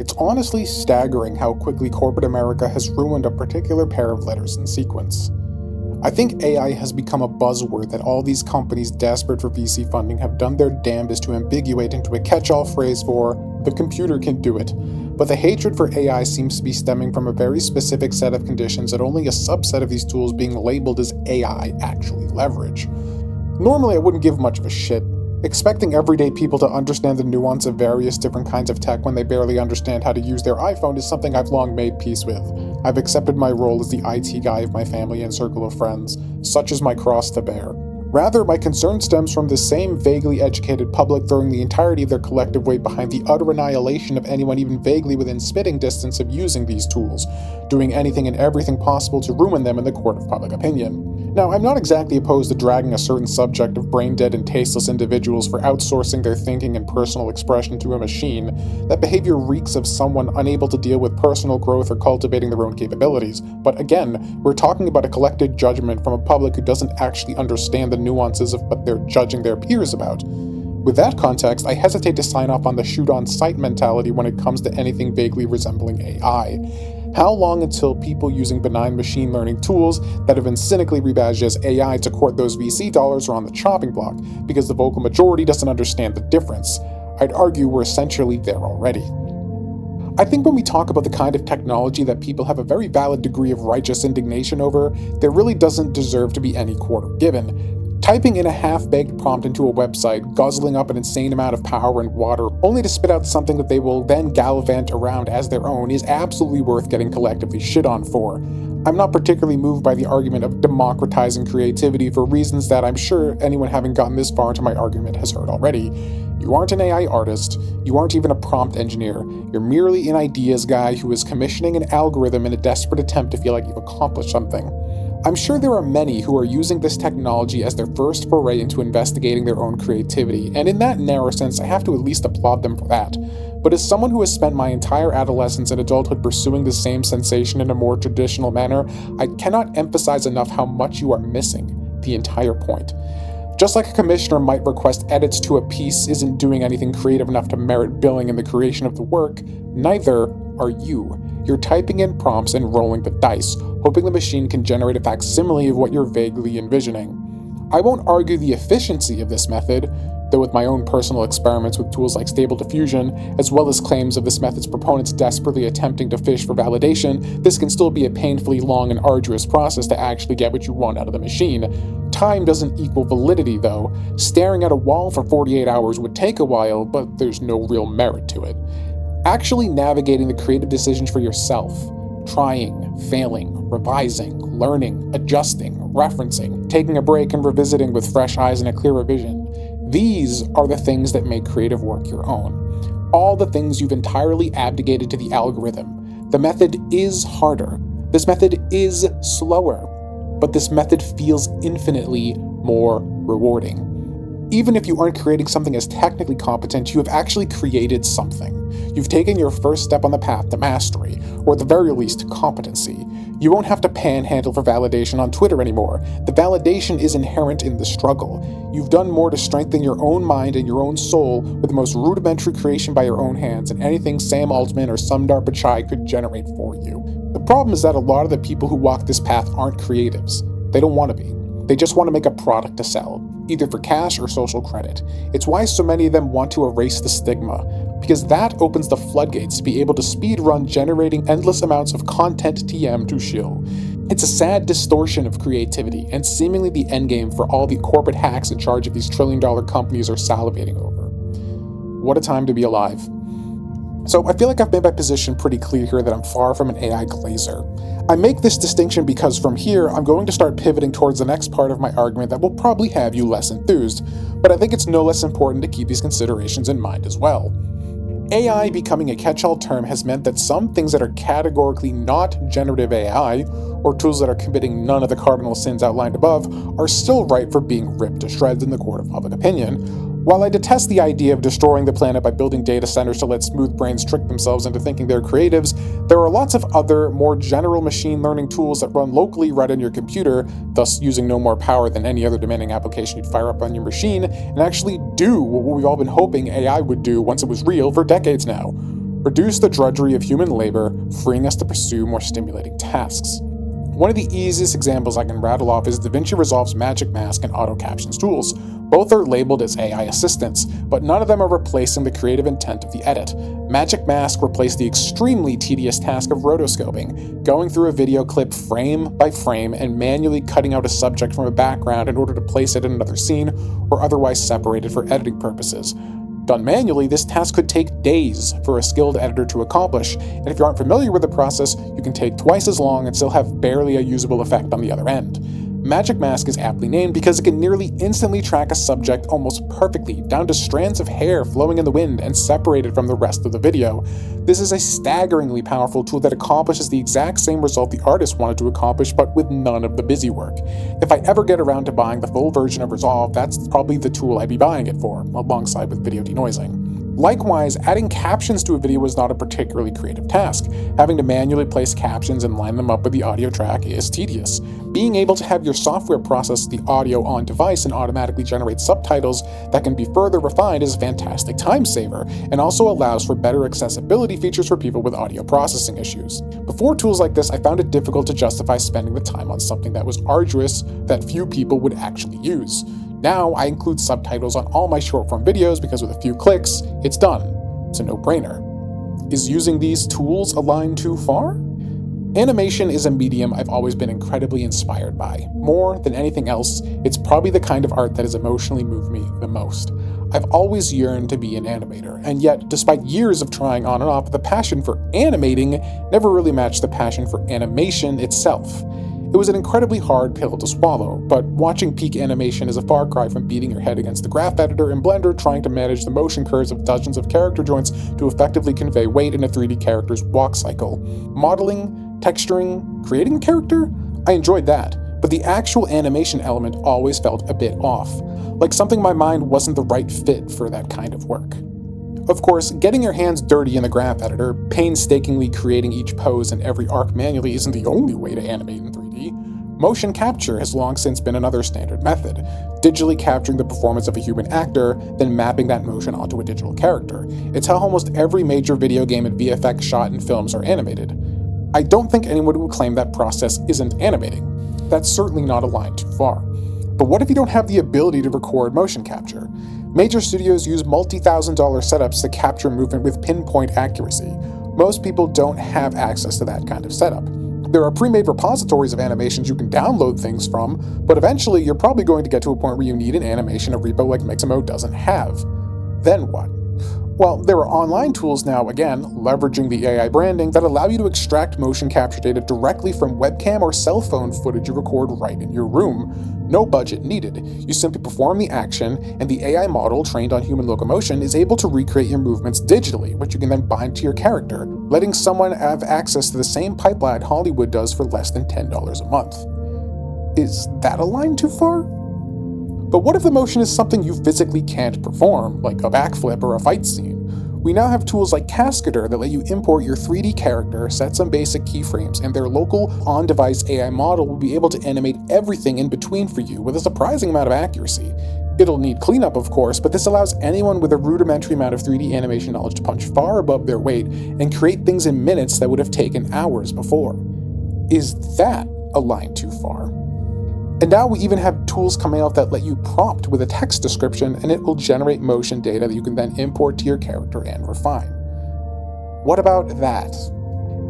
It's honestly staggering how quickly corporate America has ruined a particular pair of letters in sequence. I think AI has become a buzzword that all these companies desperate for VC funding have done their damnedest to ambiguate into a catch-all phrase for, the computer can do it. But the hatred for AI seems to be stemming from a very specific set of conditions that only a subset of these tools being labeled as AI actually leverage. Normally I wouldn't give much of a shit. Expecting everyday people to understand the nuance of various different kinds of tech when they barely understand how to use their iPhone is something I've long made peace with. I've accepted my role as the IT guy of my family and circle of friends. Such is my cross to bear. Rather, my concern stems from the same vaguely educated public throwing the entirety of their collective weight behind the utter annihilation of anyone even vaguely within spitting distance of using these tools, doing anything and everything possible to ruin them in the court of public opinion. Now, I'm not exactly opposed to dragging a certain subject of brain-dead and tasteless individuals for outsourcing their thinking and personal expression to a machine. That behavior reeks of someone unable to deal with personal growth or cultivating their own capabilities. But again, we're talking about a collective judgment from a public who doesn't actually understand the nuances of what they're judging their peers about. With that context, I hesitate to sign off on the shoot-on-sight mentality when it comes to anything vaguely resembling AI. How long until people using benign machine learning tools that have been cynically rebadged as AI to court those VC dollars are on the chopping block, because the vocal majority doesn't understand the difference? I'd argue we're essentially there already. I think when we talk about the kind of technology that people have a very valid degree of righteous indignation over, there really doesn't deserve to be any quarter given. Typing in a half-baked prompt into a website, guzzling up an insane amount of power and water, only to spit out something that they will then gallivant around as their own, is absolutely worth getting collectively shit on for. I'm not particularly moved by the argument of democratizing creativity for reasons that I'm sure anyone having gotten this far into my argument has heard already. You aren't an AI artist, you aren't even a prompt engineer, you're merely an ideas guy who is commissioning an algorithm in a desperate attempt to feel like you've accomplished something. I'm sure there are many who are using this technology as their first foray into investigating their own creativity, and in that narrow sense, I have to at least applaud them for that. But as someone who has spent my entire adolescence and adulthood pursuing the same sensation in a more traditional manner, I cannot emphasize enough how much you are missing the entire point. Just like a commissioner might request edits to a piece isn't doing anything creative enough to merit billing in the creation of the work, neither are you. You're typing in prompts and rolling the dice, hoping the machine can generate a facsimile of what you're vaguely envisioning. I won't argue the efficiency of this method, though with my own personal experiments with tools like Stable Diffusion, as well as claims of this method's proponents desperately attempting to fish for validation, this can still be a painfully long and arduous process to actually get what you want out of the machine. Time doesn't equal validity, though. Staring at a wall for 48 hours would take a while, but there's no real merit to it. Actually navigating the creative decisions for yourself, trying, failing, revising, learning, adjusting, referencing, taking a break and revisiting with fresh eyes and a clearer vision. These are the things that make creative work your own. All the things you've entirely abdicated to the algorithm. The method is harder. This method is slower. But this method feels infinitely more rewarding. Even if you aren't creating something as technically competent, you have actually created something. You've taken your first step on the path to mastery, or at the very least, competency. You won't have to panhandle for validation on Twitter anymore. The validation is inherent in the struggle. You've done more to strengthen your own mind and your own soul with the most rudimentary creation by your own hands than anything Sam Altman or Sundar Pichai could generate for you. The problem is that a lot of the people who walk this path aren't creatives. They don't want to be. They just want to make a product to sell, either for cash or social credit. It's why so many of them want to erase the stigma, because that opens the floodgates to be able to speedrun generating endless amounts of content TM to shill. It's a sad distortion of creativity, and seemingly the endgame for all the corporate hacks in charge of these trillion-dollar companies are salivating over. What a time to be alive. So I feel like I've made my position pretty clear here that I'm far from an AI glazer. I make this distinction because from here, I'm going to start pivoting towards the next part of my argument that will probably have you less enthused, but I think it's no less important to keep these considerations in mind as well. AI becoming a catch-all term has meant that some things that are categorically not generative AI, or tools that are committing none of the cardinal sins outlined above, are still ripe for being ripped to shreds in the court of public opinion. While I detest the idea of destroying the planet by building data centers to let smooth brains trick themselves into thinking they're creatives, there are lots of other, more general machine learning tools that run locally right on your computer, thus using no more power than any other demanding application you'd fire up on your machine, and actually do what we've all been hoping AI would do once it was real for decades now. reduce the drudgery of human labor, freeing us to pursue more stimulating tasks. One of the easiest examples I can rattle off is DaVinci Resolve's Magic Mask and Auto Captions tools. Both are labeled as AI assistants, but none of them are replacing the creative intent of the edit. Magic Mask replaced the extremely tedious task of rotoscoping, going through a video clip frame by frame and manually cutting out a subject from a background in order to place it in another scene or otherwise separate it for editing purposes. Done manually, this task could take days for a skilled editor to accomplish, and if you aren't familiar with the process, you can take twice as long and still have barely a usable effect on the other end. Magic Mask is aptly named because it can nearly instantly track a subject almost perfectly, down to strands of hair flowing in the wind and separated from the rest of the video. This is a staggeringly powerful tool that accomplishes the exact same result the artist wanted to accomplish, but with none of the busy work. If I ever get around to buying the full version of Resolve, that's probably the tool I'd be buying it for, alongside with video denoising. Likewise, adding captions to a video was not a particularly creative task. Having to manually place captions and line them up with the audio track is tedious. Being able to have your software process the audio on device and automatically generate subtitles that can be further refined is a fantastic time saver, and also allows for better accessibility features for people with audio processing issues. Before tools like this, I found it difficult to justify spending the time on something that was arduous that few people would actually use. Now, I include subtitles on all my short-form videos because with a few clicks, it's done. It's a no-brainer. Is using these tools a line too far? Animation is a medium I've always been incredibly inspired by. More than anything else, it's probably the kind of art that has emotionally moved me the most. I've always yearned to be an animator, and yet, despite years of trying on and off, the passion for animating never really matched the passion for animation itself. It was an incredibly hard pill to swallow, but watching peak animation is a far cry from beating your head against the graph editor in Blender trying to manage the motion curves of dozens of character joints to effectively convey weight in a 3D character's walk cycle. Modeling, texturing, creating a character? I enjoyed that, but the actual animation element always felt a bit off, like something my mind wasn't the right fit for that kind of work. Of course, getting your hands dirty in the graph editor, painstakingly creating each pose and every arc manually isn't the only way to animate in 3D. Motion capture has long since been another standard method, digitally capturing the performance of a human actor, then mapping that motion onto a digital character. It's how almost every major video game and VFX shot in films are animated. I don't think anyone would claim that process isn't animating. That's certainly not a line too far. But what if you don't have the ability to record motion capture? Major studios use multi-$1,000 setups to capture movement with pinpoint accuracy. Most people don't have access to that kind of setup. There are pre-made repositories of animations you can download things from, but eventually you're probably going to get to a point where you need an animation a repo like Mixamo doesn't have. Then what? Well, there are online tools now, again, leveraging the AI branding, that allow you to extract motion capture data directly from webcam or cell phone footage you record right in your room. No budget needed. You simply perform the action, and the AI model, trained on human locomotion, is able to recreate your movements digitally, which you can then bind to your character, letting someone have access to the same pipeline Hollywood does for less than $10 a month. Is that a line too far? But what if the motion is something you physically can't perform, like a backflip or a fight scene? We now have tools like Cascadeur that let you import your 3D character, set some basic keyframes, and their local on-device AI model will be able to animate everything in between for you with a surprising amount of accuracy. It'll need cleanup, of course, but this allows anyone with a rudimentary amount of 3D animation knowledge to punch far above their weight and create things in minutes that would have taken hours before. Is that a line too far? And now we even have tools coming out that let you prompt with a text description and it will generate motion data that you can then import to your character and refine. What about that?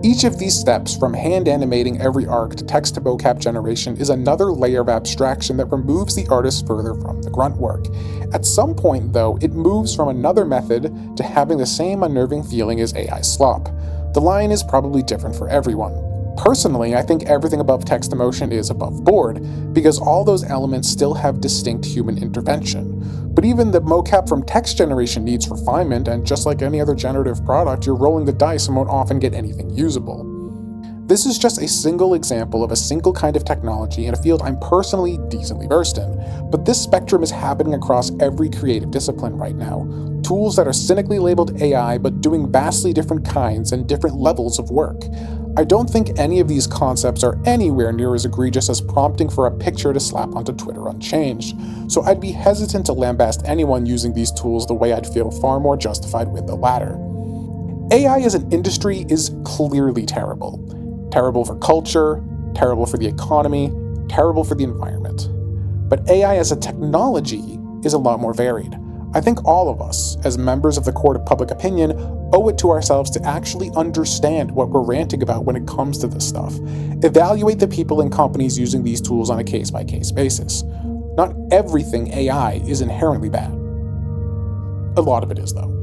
Each of these steps, from hand animating every arc to text to mocap generation, is another layer of abstraction that removes the artist further from the grunt work. At some point, though, it moves from another method to having the same unnerving feeling as AI slop. The line is probably different for everyone. Personally, I think everything above text to motion is above board, because all those elements still have distinct human intervention. But even the mocap from text generation needs refinement, and just like any other generative product, you're rolling the dice and won't often get anything usable. This is just a single example of a single kind of technology in a field I'm personally decently versed in, but this spectrum is happening across every creative discipline right now. Tools that are cynically labeled AI but doing vastly different kinds and different levels of work. I don't think any of these concepts are anywhere near as egregious as prompting for a picture to slap onto Twitter unchanged, so I'd be hesitant to lambast anyone using these tools the way I'd feel far more justified with the latter. AI as an industry is clearly terrible. Terrible for culture, terrible for the economy, terrible for the environment. But AI as a technology is a lot more varied. I think all of us, as members of the court of public opinion, owe it to ourselves to actually understand what we're ranting about when it comes to this stuff. Evaluate the people and companies using these tools on a case-by-case basis. Not everything AI is inherently bad. A lot of it is, though.